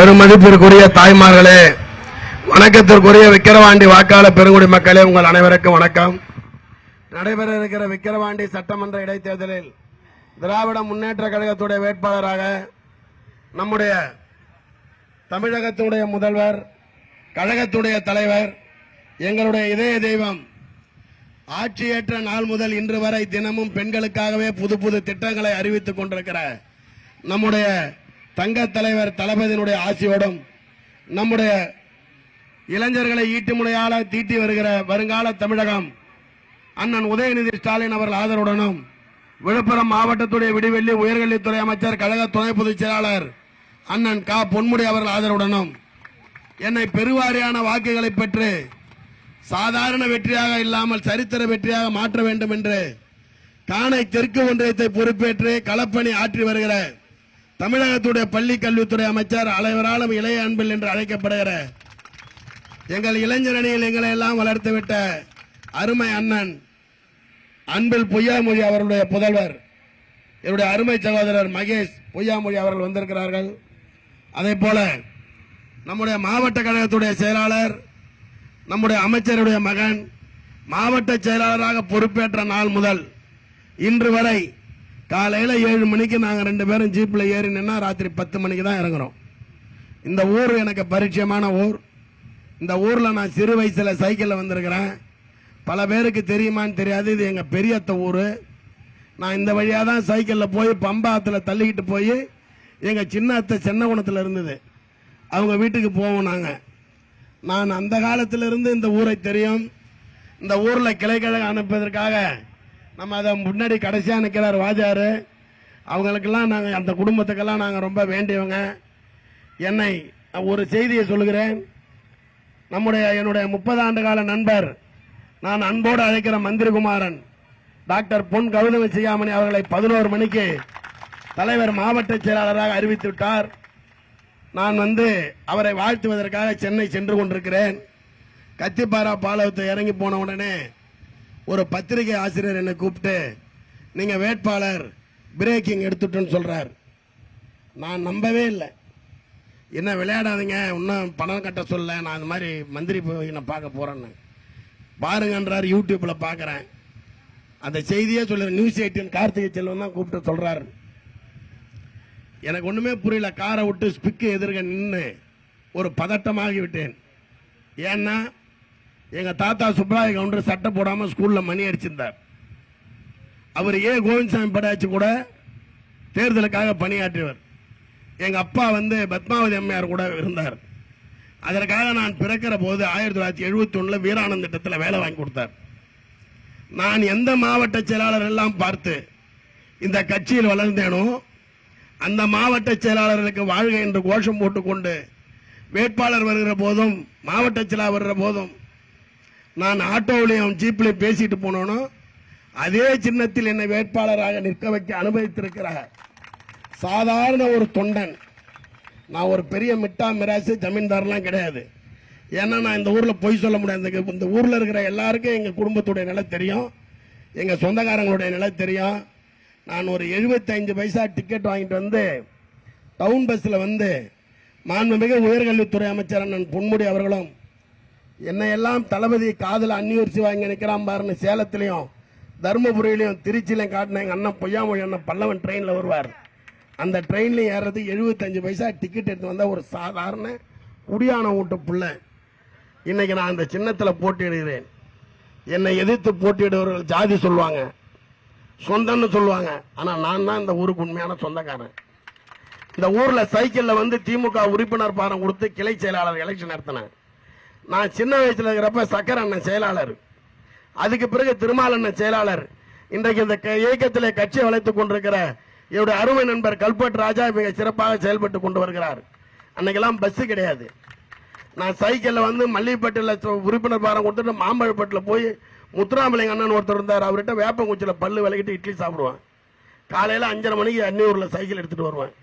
பெருமதிப்பிற்குரிய தாய்மார்களே, வணக்கத்திற்குரிய விக்கிரவாண்டி வாக்காளர் பெருங்குடி மக்களே, உங்கள் அனைவருக்கும் வணக்கம். நடைபெற இருக்கிற விக்கிரவாண்டி சட்டமன்ற இடைத்தேர்தலில் திராவிட முன்னேற்ற கழகத்துடைய வேட்பாளராக நம்முடைய தமிழகத்துடைய முதல்வர், கழகத்துடைய தலைவர், எங்களுடைய இதய தெய்வம் ஆட்சியேற்ற நாள் முதல் இன்று வரை தினமும் பெண்களுக்காகவே புது புது திட்டங்களை அறிவித்துக் கொண்டிருக்கிற நம்முடைய தங்க தலைவர் தளபதியினுடைய ஆசியோடும், நம்முடைய இளைஞர்களை ஈட்டு முனையால தீட்டி வருகிற வருங்கால தமிழகம் அண்ணன் உதயநிதி ஸ்டாலின் அவர்கள் ஆதரவுடனும், விழுப்புரம் மாவட்டத்துடைய விடிவெள்ளி உயர்கல்வித்துறை அமைச்சர், கழக துணை பொதுச் செயலாளர் அண்ணன் கா பொன்முடி அவர்கள் ஆதரவுடனும் என்னை பெருவாரியான வாக்குகளை பெற்று சாதாரண வெற்றியாக இல்லாமல் சரித்திர வெற்றியாக மாற்ற வேண்டும் என்று காணை தெற்கு ஒன்றியத்தை பொறுப்பேற்று களப்பணி ஆற்றி வருகிற தமிழகத்துடைய பள்ளி கல்வித்துறை அமைச்சர், அனைவராலும் இளைய அன்பில் என்று அழைக்கப்படுகிற எங்கள் இளைஞர் அணியில் எங்களை எல்லாம் வளர்த்துவிட்ட அருமை அண்ணன் அன்பில் பொய்யாமொழி அவர்களுடைய புதல்வர், என்னுடைய அருமை சகோதரர் மகேஷ் பொய்யாமொழி அவர்கள் வந்திருக்கிறார்கள். அதே போல நம்முடைய மாவட்ட கழகத்துடைய செயலாளர், நம்முடைய அமைச்சருடைய மகன், மாவட்ட செயலாளராக பொறுப்பேற்ற நாள் முதல் இன்று வரை காலையில 7 மணிக்கு நாங்க 2 பேரும் ஜீப்ல ஏறி நின்னா ராத்திரி 10 மணிக்கு தான் இறங்குறோம். இந்த ஊர் எனக்கு பரிச்சயமான ஊர். இந்த ஊர்ல நான் சிறு வயசுல சைக்கிள்ல வந்திருக்கிறேன். பல பேருக்கு தெரியுமான்னு தெரியாது, இது எங்க பெரியத்த ஊரு. நான் இந்த வழியா தான் சைக்கிள்ல போய் பம்பாத்துல தள்ளிக்கிட்டு போய் எங்க சின்ன அத்தை சென்னகுணத்துல இருந்தது, அவங்க வீட்டுக்கு போவோம். நான் அந்த காலத்திலிருந்து இந்த ஊரை தெரியும். இந்த ஊர்ல கிளைக்கழகம் அனுப்புவதற்காக நம்ம அதை முன்னாடி கடைசியா நிற்கிறார் வாஜாரு, அவங்களுக்கெல்லாம் நாங்கள், அந்த குடும்பத்துக்கெல்லாம் நாங்கள் ரொம்ப வேண்டியவங்க. என்னை ஒரு செய்தியை சொல்லுகிறேன். என்னுடைய 30 ஆண்டு கால நண்பர், நான் அன்போடு அழைக்கிற மந்திரிகுமாரன் டாக்டர் பொன் கௌதம சிகாமணி அவர்களை 11 மணிக்கு தலைவர் மாவட்ட செயலாளராக அறிவித்து விட்டார். நான் அவரை வாழ்த்துவதற்காக சென்னை சென்று கொண்டிருக்கிறேன். கத்திப்பாரா பாலத்தை இறங்கி போன உடனே ஒரு பத்திரிகை ஆசிரியர் என்னை கூப்பிட்டு, நீங்க வேட்பாளர் பிரேக்கிங் எடுத்துட்டோன்னு சொல்றார். நான் நம்பவே இல்லை. என்ன விளையாடாதீங்க, இன்னும் பணம் கட்ட சொல்ல, நான் இந்த மாதிரி மந்திரி போய் நான் பார்க்க போறேன்னு பாருங்கன்றார். யூடியூப்ல பாக்குறேன், அந்த செய்தியே சொல்ற நியூஸ் 18 கார்த்திகை செல்வன் தான் கூப்பிட்டு சொல்றாரு. எனக்கு ஒண்ணுமே புரியல. காரை விட்டு ஸ்பிக்கு எதிர்க்க நின்று ஒரு பதட்டமாகி விட்டேன். ஏன்னா எங்க தாத்தா சுப்ராய கவுண்டர் சட்டை போடாம ஸ்கூல்ல மணி அடிச்சிருந்தார். அவர் கோவிந்தசாமி படையாச்சு கூட தேர்தலுக்காக பணியாற்றியவர். எங்க அப்பா பத்மாவதி அம்மையார் கூட இருந்தார். அதற்காக நான் பிறக்கிற போது 1971 வீரானந்த திட்டத்தில் வேலை வாங்கி கொடுத்தார். நான் எந்த மாவட்ட செயலாளர் எல்லாம் பார்த்து இந்த கட்சியில் வளர்ந்தேனோ அந்த மாவட்ட செயலாளர்களுக்கு வாழ்க என்று கோஷம் போட்டுக்கொண்டு வேட்பாளர் வருகிற போதும், மாவட்ட செயலாளர் வருகிற போதும், நான் ஆட்டோவிலையும் ஜீப்லையும் பேசிட்டு போனோனோ அதே சின்னத்தில் என்னை வேட்பாளராக நிற்க வைக்க அனுமதித்திருக்கிறார். சாதாரண ஒரு தொண்டன். நான் ஒரு பெரிய மிட்டா மிராசு ஜமீன்தார்லாம் கிடையாது. ஏன்னா நான் இந்த ஊர்ல பொய் சொல்ல முடியாது. இந்த ஊர்ல இருக்கிற எல்லாருக்கும் எங்க குடும்பத்துடைய நிலை தெரியும், எங்க சொந்தக்காரங்களுடைய நிலை தெரியும். நான் ஒரு 75 பைசா டிக்கெட் வாங்கிட்டு டவுன் பஸ்ல மாண்புமிகு உயர்கல்வித்துறை அமைச்சர் அண்ணன் பொன்முடி அவர்களும் என்னையெல்லாம் தளபதி காதல அந்நியூர்ச்சி வாங்கி நிற்கிறான் பாருன்னு சேலத்திலையும் தருமபுரியிலையும் திருச்சியிலையும் காட்டின எங்க அண்ணன் பொய்யாமொழி அண்ணன் பல்லவன் ட்ரெயின்ல வருவார். அந்த ட்ரெயின்ல ஏறது 75 பைசா டிக்கெட் எடுத்து வந்த ஒரு சாதாரண குடியான வீட்டு புள்ள. இன்னைக்கு நான் அந்த சின்னத்துல போட்டியிடுகிறேன். என்னை எதிர்த்து போட்டியிடுவர்கள் ஜாதி சொல்லுவாங்க, சொந்தம்னு சொல்லுவாங்க. ஆனா நான் தான் இந்த ஊருக்கு உண்மையான சொந்தக்காரன். இந்த ஊர்ல சைக்கிள்ல திமுக உறுப்பினர் பாரம் கொடுத்து கிளை செயலாளர் எலெக்ஷன் நடத்தினேன். நான் சின்ன வயசுல இருக்கிறப்ப சக்கர அண்ணன் செயலாளர், அதுக்கு பிறகு திருமால் அண்ணன் செயலாளர். இன்றைக்கு இந்த இயக்கத்திலே கட்சியை வளைத்துக் கொண்டிருக்கிற என்னுடைய அருமை நண்பர் கல்பட் ராஜா மிக சிறப்பாக செயல்பட்டு கொண்டு வருகிறார். அன்னைக்கெல்லாம் பஸ் கிடையாது. நான் சைக்கிள்ல மல்லிகைப்பட்டில உறுப்பினர் பாரம் கொடுத்துட்டு மாம்பழப்பட்டில் போய் முத்துராமலிங்க அண்ணன் ஒருத்தர் இருந்தார், அவர்கிட்ட வேப்பங்குச்சியில பல்லு விலகிட்டு இட்லி சாப்பிடுவேன். காலையில 5:30 மணிக்கு அன்னியூர்ல சைக்கிள் எடுத்துட்டு வருவேன்.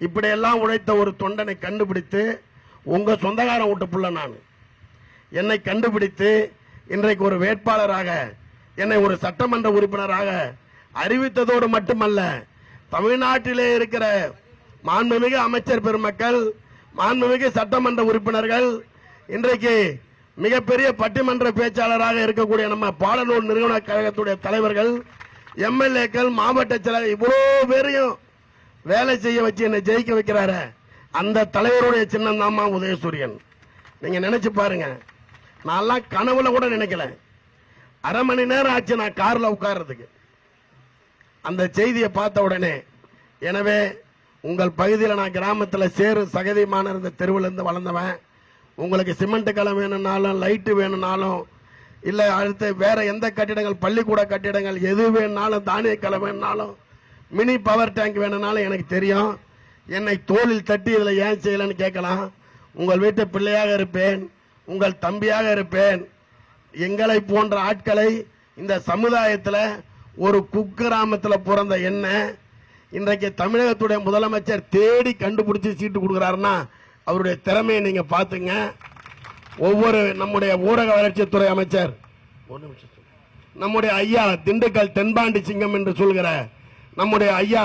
இப்படி எல்லாம் உழைத்த ஒரு தொண்டனை கண்டுபிடித்து, உங்க சொந்தக்காரன் வீட்டு புள்ள நான், என்னை கண்டுபிடித்து இன்றைக்கு ஒரு வேட்பாளராக, என்னை ஒரு சட்டமன்ற உறுப்பினராக அறிவித்ததோடு மட்டுமல்ல, தமிழ்நாட்டிலே இருக்கிற மாண்புமிகு அமைச்சர் பெருமக்கள், மாண்புமிகு சட்டமன்ற உறுப்பினர்கள், இன்றைக்கு மிகப்பெரிய பட்டிமன்ற பேச்சாளராக இருக்கக்கூடிய நம்ம பாலனூர் நிறுவன கழகத்துடைய தலைவர்கள், எம்எல்ஏக்கள், மாவட்ட செயலர் இவ்வளவு பேரையும் வேலை செய்ய வச்சு என்னை ஜெயிக்க வைக்கிறாரு. அந்த தலைவருடைய சின்னம் தாமா உதயசூரியன். நீங்க நினைச்சு பாருங்க, நான் கனவுல கூட நினைக்கல. அரை மணி நேரம் ஆச்சு நான் கார்ல உட்கார்றதுக்கு அந்த செய்தியை பார்த்த உடனே. எனவே உங்கள் பகுதியில் நான் கிராமத்தில் சேரு சகதியமான இருந்த தெருவில் இருந்து வளர்ந்தவன். உங்களுக்கு சிமெண்ட் கலம் வேணும்னாலும், லைட்டு வேணும்னாலும், இல்ல அடுத்து வேற எந்த கட்டிடங்கள், பள்ளிக்கூட கட்டிடங்கள் எது வேணும்னாலும், தானிய கலம் வேணும்னாலும், மினி பவர் டேங்க் வேணும்னாலும் எனக்கு தெரியும். என்னை தோளில் தட்டி இதுல ஏன் செய்யலன்னு கேட்கலாம். உங்கள் வீட்டு பிள்ளையாக இருப்பேன், உங்கள் தம்பியாக இருப்பேன். எங்களை போன்ற ஆட்களை இந்த சமுதாயத்தில் ஒரு குக்கிராமத்தில் பிறந்த என்ன இன்றைக்கு தமிழகத்துடைய முதலமைச்சர் தேடி கண்டுபிடிச்சு சீட்டு கொடுக்கிறாருன்னா அவருடைய திறமையை நீங்க பாத்துங்க. ஒவ்வொரு நம்முடைய ஊரக வளர்ச்சித்துறை அமைச்சர், நம்முடைய ஐயா திண்டுக்கல் தென்பாண்டி சிங்கம் என்று சொல்கிற நம்முடைய ஐயா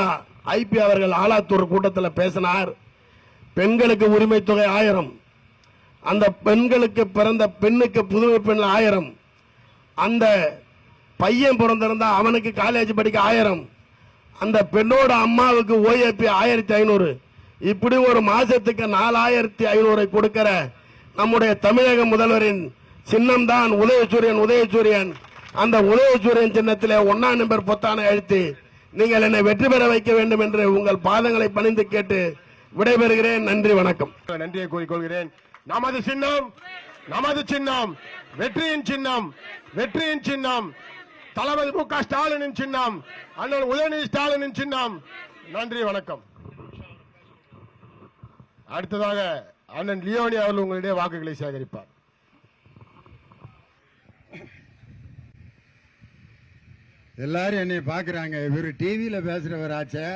ஐபி அவர்கள் ஆலாத்தூர் கூட்டத்தில் பேசினார். பெண்களுக்கு உரிமை தொகை 1000, அந்த பெண்களுக்கு பிறந்த பெண்ணுக்கு புதுமை பெண் 1000, அந்த பையன் பிறந்திருந்தா அவனுக்கு காலேஜ் படிக்க 1000, அந்த பெண்ணோட அம்மாவுக்கு ஓஏபி 1500, இப்படி ஒரு மாசத்துக்கு 4500 கொடுக்கிற நம்முடைய தமிழக முதல்வரின் சின்னம் தான் உதயசூரியன். உதயசூரியன் அந்த உதயசூரியன் சின்னத்திலே 1ஆம் நம்பர் பொத்தானை அழுத்தி நீங்கள் என்னை வெற்றி பெற வைக்க வேண்டும் என்று உங்கள் பாதங்களை பணிந்து கேட்டு விடைபெறுகிறேன். நன்றி, வணக்கம். நன்றியை கூறிக்கொள்கிறேன். நமது சின்னம், நமது சின்னம் வெற்றியின் சின்னம், வெற்றியின் சின்னம் தளபதி மு.க. ஸ்டாலினின் சின்னம், அண்ணன் உதயநிதி ஸ்டாலினின் சின்னம். நன்றி, வணக்கம். அடுத்ததாக அண்ணன் லியோனி அவர்கள் உங்களிடையே வாக்குகளை சேகரிப்பார். எல்லாரும் என்னை பாக்குறாங்க, இவர் டிவியில பேசுறவர் ஆச்சே,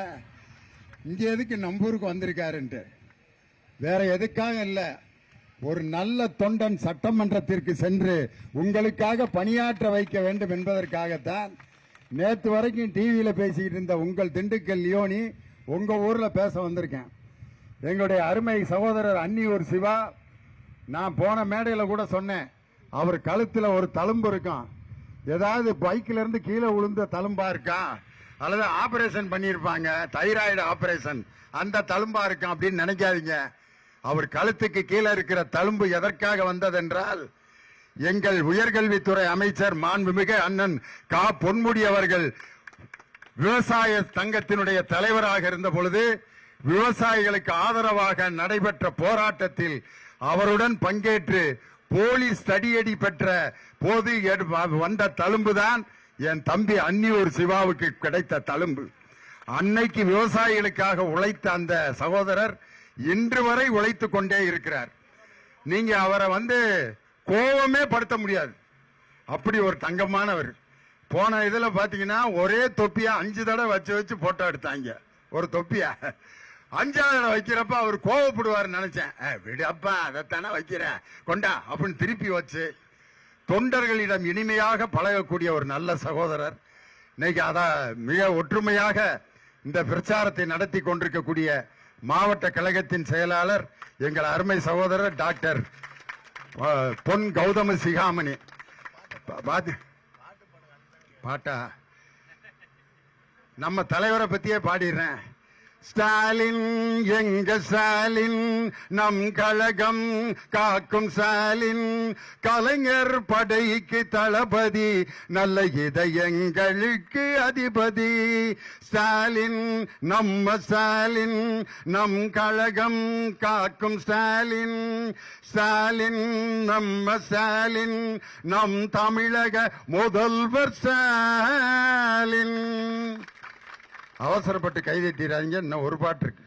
இங்க எதுக்கு நம்பூருக்கு வந்திருக்காருன்ட்டு. வேற எதுக்காக இல்ல, ஒரு நல்ல தொண்டன் சட்டமன்றத்திற்கு சென்று உங்களுக்காக பணியாற்ற வைக்க வேண்டும் என்பதற்காகத்தான் நேற்று வரைக்கும் டிவியில பேசிக்கிட்டு இருந்த உங்கள் திண்டுக்கல் லியோனி உங்க ஊர்ல பேச வந்திருக்கேன். எங்களுடைய அருமை சகோதரர் அன்னியூர் சிவா, நான் போன மேடையில கூட சொன்னேன், அவர் கழுத்துல ஒரு தழும்பு இருக்கும், ஏதாவது பைக்ல இருந்து கீழே விழுந்த தழும்பா இருக்கா, அல்லது ஆபரேஷன் பண்ணிருப்பாங்க, தைராய்டு ஆபரேஷன், அந்த தழும்பா இருக்கும் அப்படின்னு நினைக்காதீங்க. அவர் கழுத்துக்கு கீழே இருக்கிற தழும்பு எதற்காக வந்ததென்றால், எங்கள் உயர்கல்வித்துறை அமைச்சர் மாண்புமிகு அண்ணன் கா பொன்முடி அவர்கள் விவசாய சங்கத்தினுடைய தலைவராக இருந்த பொழுது விவசாயிகளுக்கு ஆதரவாக நடைபெற்ற போராட்டத்தில் அவருடன் பங்கேற்று போலீஸ் தடியடி பெற்ற போது வந்த தழும்புதான் என் தம்பி அன்னியூர் சிவாவுக்கு கிடைத்த தழும்பு. அன்னைக்கு விவசாயிகளுக்காக உழைத்த அந்த சகோதரர் இன்று வரை உழைத்துக் கொண்டே இருக்கிறார். நீங்க அவரை கோபமே படுத்த முடியாது, அப்படி ஒரு தங்கமானவர். போன இதுல பாத்தீங்கன்னா ஒரே தொப்பியா 5 தடவை வச்சு போட்டோ எடுத்தாங்க. ஒரு தொப்பியா 5ஆவது தடவை வைக்கிறப்ப அவர் கோவப்படுவார் நினைச்சேன். விடப்பா, அதைத்தானே வைக்கிறேன், கொண்டா அப்படின்னு திருப்பி வச்சு தொண்டர்களிடம் இனிமையாக பழகக்கூடிய ஒரு நல்ல சகோதரர். இன்னைக்கு அத மிக ஒற்றுமையாக இந்த பிரச்சாரத்தை நடத்தி கொண்டிருக்கக்கூடிய மாவட்ட கழகத்தின் செயலாளர் எங்கள் அருமை சகோதரர் டாக்டர் பொன் கௌதம சிகாமணி. பாட்டா நம்ம தலைவரை பத்தியே பாடிடுறேன். ஸ்டாலின் எங்க ஸ்டாலின், நம் கழகம் காக்கும் ஸ்டாலின், கலைஞர் படைக்கு தளபதி, நல்ல இதயங்களுக்கு அதிபதி. ஸ்டாலின் நம்ம ஸ்டாலின், நம் கழகம் காக்கும் ஸ்டாலின், ஸ்டாலின் நம்ம ஸ்டாலின், நம் தமிழக முதல்வர் ஸ்டாலின். அவசரப்பட்டு கைதட்டிடாதீங்க, இன்னும் ஒரு பாட்டு இருக்கு.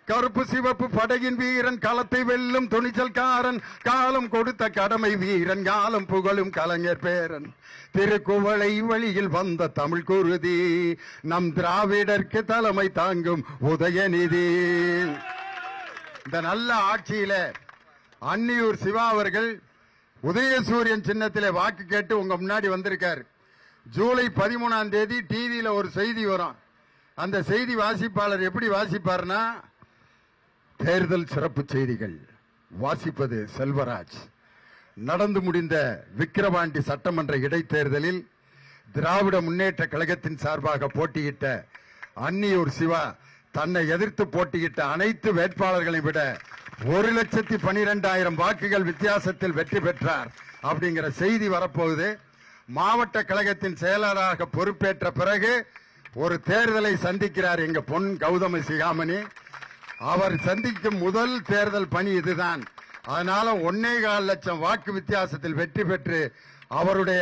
கருப்பு சிவப்பு படையின் வீரன், களத்தை வெல்லும் துணிச்சல்காரன், காலம் கொடுத்த கடமை வீரன், காலம் புகழும் கலைஞர் பேரன், திருக்குவளை வழியில் வந்த தமிழ் குருதி, நம் திராவிடர்க்கு தலைமை தாங்கும் உதயநிதி. இந்த நல்ல ஆட்சியில அன்னியூர் சிவா அவர்கள் உதயசூரியன் சின்னத்திலே வாக்கு கேட்டு உங்க முன்னாடி வந்திருக்காரு. ஜூலை 13ஆம் தேதி டிவியில ஒரு செய்தி வரும். அந்த செய்தி வாசிப்பாளர் எப்படி வாசிப்பார்னா, தேர்தல் சிறப்பு செய்திகள் வாசிப்பது செல்வராஜ். நடந்து முடிந்த விக்கிரவாண்டி சட்டமன்ற இடைத்தேர்தலில் திராவிட முன்னேற்ற கழகத்தின் சார்பாக போட்டியிட்ட அன்னியூர் சிவா தன்னை எதிர்த்து போட்டியிட்ட அனைத்து வேட்பாளர்களை விட 1,12,000 வாக்குகள் வித்தியாசத்தில் வெற்றி பெற்றார் அப்படிங்கிற செய்தி வரப்போகுது. மாவட்ட கழகத்தின் செயலாளராக பொறுப்பேற்ற பிறகு ஒரு தேர்தலை சந்திக்கிறார் எங்க பொன் கௌதம சிகாமணி. அவர் சந்திக்கும் முதல் தேர்தல் பணி இதுதான். அதனால 1.25 லட்சம் வாக்கு வித்தியாசத்தில் வெற்றி பெற்று அவருடைய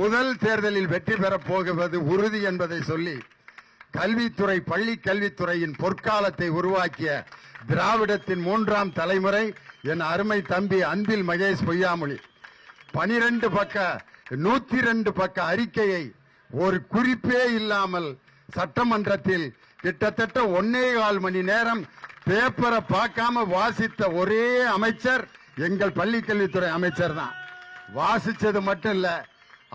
முதல் தேர்தலில் வெற்றி பெறப் போகுவது உறுதி என்பதை சொல்லி கல்வித்துறை, பள்ளி கல்வித்துறையின் பொற்காலத்தை உருவாக்கிய திராவிடத்தின் 3ஆம் தலைமுறை என் அருமை தம்பி அன்பில் மகேஷ் பொய்யாமொழி 102 பக்க அறிக்கையை ஒரு குறிப்பே இல்லாமல் சட்டமன்றத்தில் கிட்டத்தட்ட 1.25 மணி நேரம் பேப்பரை பார்க்காம வாசித்த ஒரே அமைச்சர் எங்கள் பள்ளிக்கல்வித்துறை அமைச்சர் தான். வாசிச்சது மட்டும் இல்ல,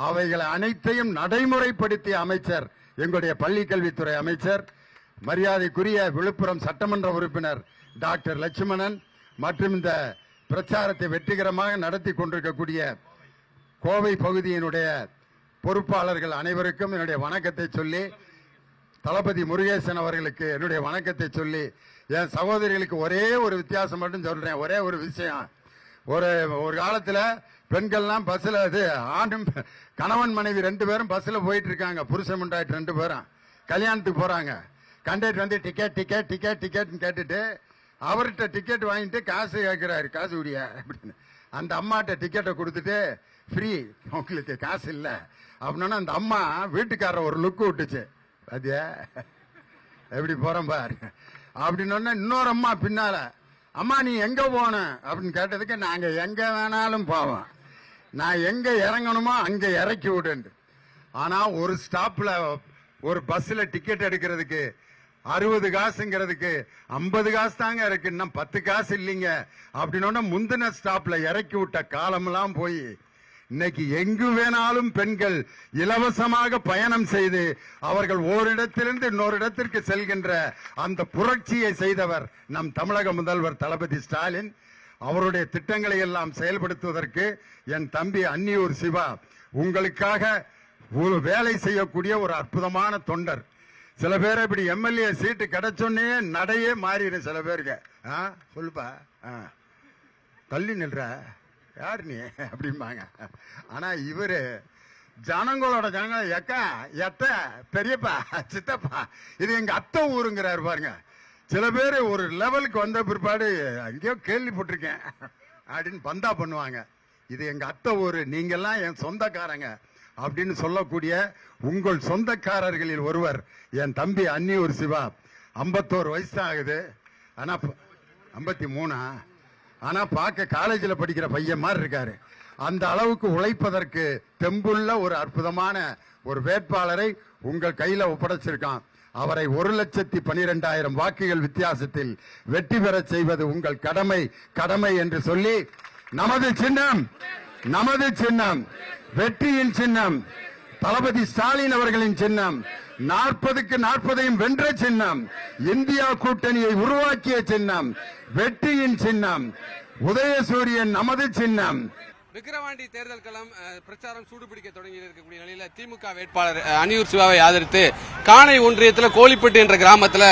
அவைகளை அனைத்தையும் நடைமுறைப்படுத்திய அமைச்சர் எங்களுடைய பள்ளிக்கல்வித்துறை அமைச்சர் மரியாதைக்குரிய விழுப்புரம் சட்டமன்ற உறுப்பினர் டாக்டர் லட்சுமணன் மற்றும் இந்த பிரச்சாரத்தை வெற்றிகரமாக நடத்தி கொண்டிருக்கக்கூடிய கோவை பகுதியினுடைய பொறுப்பாளர்கள் அனைவருக்கும் என்னுடைய வணக்கத்தை சொல்லி, தளபதி முருகேசன் அவர்களுக்கு என்னுடைய வணக்கத்தை சொல்லி, என் சகோதரிகளுக்கு ஒரே ஒரு வித்தியாசம் மட்டும் சொல்றேன். ஒரே ஒரு விஷயம், ஒரு காலத்துல பெண்கள்லாம் பஸ்ல ஆணும் கணவன் மனைவி 2 பேரும் பஸ்ல போயிட்டு இருக்காங்க. புருஷன் முண்டாயிட்டு 2 பேரும் கல்யாணத்துக்கு போறாங்க. கண்டக்டர் வந்து டிக்கெட் டிக்கெட் டிக்கெட் டிக்கெட் கேட்டுட்டு அவர்கிட்ட டிக்கெட் வாங்கிட்டு காசு கேட்கிறாரு, காசு உடைய அப்படின்னு. அந்த அம்மாட்ட டிக்கெட்டை கொடுத்துட்டு ஃப்ரீ, உங்களுக்கு காசு இல்ல அப்படின்னா அந்த அம்மா வீட்டுக்காரர் ஒரு லுக்கு விட்டுச்சு. அதே எப்படி போறோம் பாரு அப்படின்னு. இன்னொரு அம்மா பின்னால, அம்மா நீ எங்க போன அப்படின்னு கேட்டதுக்கு, நாங்க எங்க வேணாலும் போவோம், நான் எங்க இறங்கணுமோ அங்க இறக்கி விடு. ஆனா ஒரு ஸ்டாப்ல ஒரு பஸ்ல டிக்கெட் எடுக்கிறதுக்கு 60 காசுங்கிறதுக்கு 50 காசு தாங்க இருக்கு, இன்னும் 10 காசு இல்லைங்க அப்படின்னு முந்தின ஸ்டாப்ல இறக்கி விட்ட காலமெல்லாம் போய் இன்னைக்கு எங்கு வேணாலும் பெண்கள் இலவசமாக பயணம் செய்து அவர்கள் ஓரிடத்திலிருந்து இன்னொரு இடத்திற்கு செல்கின்ற அந்த புரட்சியை செய்தவர் நம் தமிழக முதல்வர் தளபதி ஸ்டாலின். அவருடைய திட்டங்களை எல்லாம் செயல்படுத்துவதற்கு என் தம்பி அன்னியூர் சிவா உங்களுக்காக ஒரு வேலை செய்யக்கூடிய ஒரு அற்புதமான தொண்டர். சில பேர் இப்படி எம்எல்ஏ சீட்டு கிடைச்சோன்னே நடையே மாறிடும் சில பேருக்கு. சொல்லுப்பா, தள்ளி நில்ற, யார் நீ அப்படிம்பாங்க. ஆனா இவரு ஜனங்களோட ஜனங்கள் எக்கா எத்த பெரியப்பா சித்தப்பா இது எங்க அத்தை ஊருங்கிறாரு பாருங்க. சில பேர் ஒரு லெவலுக்கு வந்த பிற்பாடு அங்கேயோ கேள்விப்பட்டிருக்கேன் அப்படின்னு பந்தா பண்ணுவாங்க. இது எங்க அத்தை ஊரு, நீங்கெல்லாம் என் சொந்தக்காரங்க அப்படின்னு சொல்லக்கூடிய உங்கள் சொந்தக்காரர்களில் ஒருவர் என் தம்பி அன்னியூர் சிவா. 51 வயசு தான் ஆகுது, ஆனா 53, ஆனா பார்க்க காலேஜில் படிக்கிற பையன் மாதிரி இருக்காரு. அந்த அளவுக்கு உழைப்பதற்கு தெம்புள்ள ஒரு அற்புதமான ஒரு வேட்பாளரை உங்கள் கையில ஒப்படைச்சிருக்கான். அவரை 1,12,000 வாக்குகள் வித்தியாசத்தில் வெற்றி பெற செய்வது உங்கள் கடமை என்று சொல்லி, நமது சின்னம் வெற்றியின் சின்னம், தளபதி ஸ்டாலின் அவர்களின் சின்னம், 40க்கு 40ஐயும் வென்ற சின்னம், இந்தியா கூட்டணியை உருவாக்கிய சின்னம், வெற்றியின் சின்னம், உதயசூரியன் நமது சின்னம். விக்கிரவாண்டி தேர்தல் களம் பிரச்சாரம் சூடுபிடிக்க தொடங்கி இருக்கக்கூடிய நிலையில திமுக வேட்பாளர் அன்னியூர் சிவாவை ஆதரித்து காணை ஒன்றியத்தில் கோழிப்பட்டு என்ற கிராமத்தில்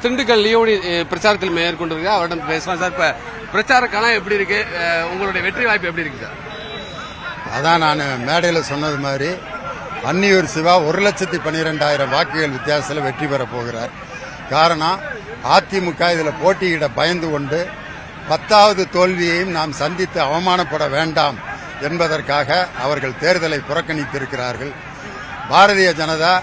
திண்டுக்கல் லியோனி பிரச்சாரத்தில் மேற்கொண்டிருக்க அவரிடம் பேசலாம். சார், இப்ப பிரச்சார களம் எப்படி இருக்கு, உங்களுடைய வெற்றி வாய்ப்பு எப்படி இருக்கு சார்? அதான் நான் மேடையில் சொன்னது மாதிரி அன்னியூர் சிவா 1,12,000 வாக்குகள் வித்தியாசத்தில் வெற்றி பெற போகிறார். காரணம், அதிமுக இதில் போட்டியிட பயந்து கொண்டு 10வது தோல்வியையும் நாம் சந்தித்து அவமானப்பட வேண்டாம் என்பதற்காக அவர்கள் தேர்தலை புறக்கணித்திருக்கிறார்கள். பாரதிய ஜனதா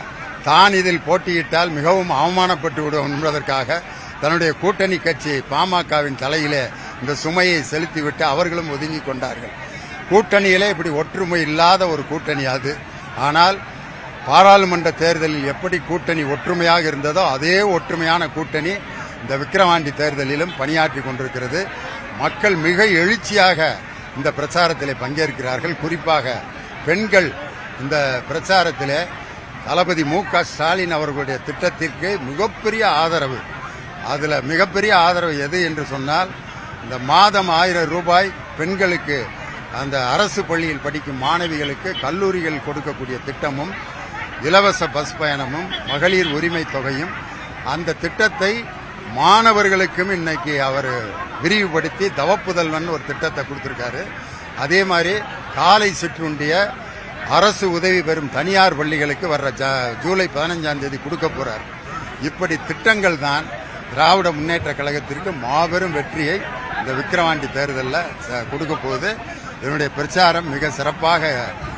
தான் இதில் போட்டியிட்டால் மிகவும் அவமானப்பட்டு விடும் என்பதற்காக தன்னுடைய கூட்டணி கட்சி பாமகவின் தலையிலே இந்த சுமையை செலுத்திவிட்டு அவர்களும் ஒதுங்கி கொண்டார்கள். கூட்டணியிலே இப்படி ஒற்றுமை இல்லாத ஒரு கூட்டணி அது. ஆனால் பாராளுமன்ற தேர்தலில் எப்படி கூட்டணி ஒற்றுமையாக இருந்ததோ அதே ஒற்றுமையான கூட்டணி இந்த விக்கிரவாண்டி தேர்தலிலும் பணியாற்றி கொண்டிருக்கிறது. மக்கள் மிக எழுச்சியாக இந்த பிரச்சாரத்திலே பங்கேற்கிறார்கள். குறிப்பாக பெண்கள் இந்த பிரச்சாரத்திலே தளபதி மு.க. ஸ்டாலின் அவர்களுடைய திட்டத்திற்கு மிகப்பெரிய ஆதரவு அதுல மிகப்பெரிய ஆதரவு எது என்று சொன்னால் இந்த மாதம் 1000 ரூபாய் பெண்களுக்கு அந்த அரசு பள்ளியில் படிக்கும் மாணவிகளுக்கு கல்லூரிகள் கொடுக்கக்கூடிய திட்டமும் இலவச பஸ் பயணமும் மகளிர் உரிமை தொகையும் அந்த திட்டத்தை மாணவர்களுக்கும் இன்னைக்கு அவர் விரிவுபடுத்தி தவப்புதல்வன் ஒரு திட்டத்தை கொடுத்திருக்காரு. அதே மாதிரி காலை சிற்றுண்டிய அரசு உதவி பெறும் தனியார் பள்ளிகளுக்கு வர்ற ஜூலை 15ஆம் தேதி கொடுக்க போறார். இப்படி திட்டங்கள் தான் திராவிட முன்னேற்ற கழகத்திற்கு மாபெரும் வெற்றியை இந்த விக்கிரவாண்டி தேர்தலில் கொடுக்க போகுது. இதனுடைய பிரச்சாரம் மிக சிறப்பாக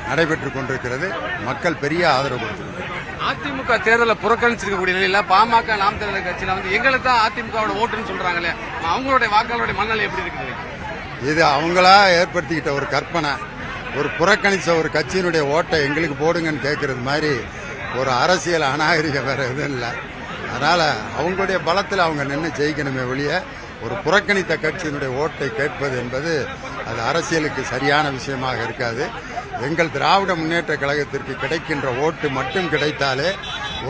நடைபெற்றுக் கொண்டிருக்கிறது. மக்கள் பெரிய ஆதரவு கொடுத்திருக்கிறார். அதிமுக தேர்தலை புறக்கணிச்சிருக்கக்கூடிய நிலையில பாமக நாம் தேர்தல் கட்சியில வந்து எங்களுக்கு தான் அதிமுகவோட ஓட்டுன்னு சொல்றாங்களே, அவங்களுடைய வாக்காளருடைய மனநிலை எப்படி இருக்குது? இது அவங்களா ஏற்படுத்திக்கிட்ட ஒரு கற்பனை. ஒரு புறக்கணிச்ச ஒரு கட்சியினுடைய ஓட்டை எங்களுக்கு போடுங்கன்னு கேட்கறது மாதிரி ஒரு அரசியல் அநாகரிகம் வேற எதுவும் இல்லை. அதனால அவங்களுடைய பலத்தில் அவங்க நின்று ஜெயிக்கணுமே வெளிய ஒரு புறக்கணித்த கட்சியினுடைய ஓட்டை கேட்பது என்பது அது அரசியலுக்கு சரியான விஷயமாக இருக்காது. எங்கள் திராவிட முன்னேற்ற கழகத்திற்கு கிடைக்கின்ற ஓட்டு மட்டும் கிடைத்தாலே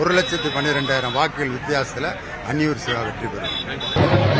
1,12,000 வாக்குகள் வித்தியாசத்தில் அன்னியூர் சிவா வெற்றி பெறும்.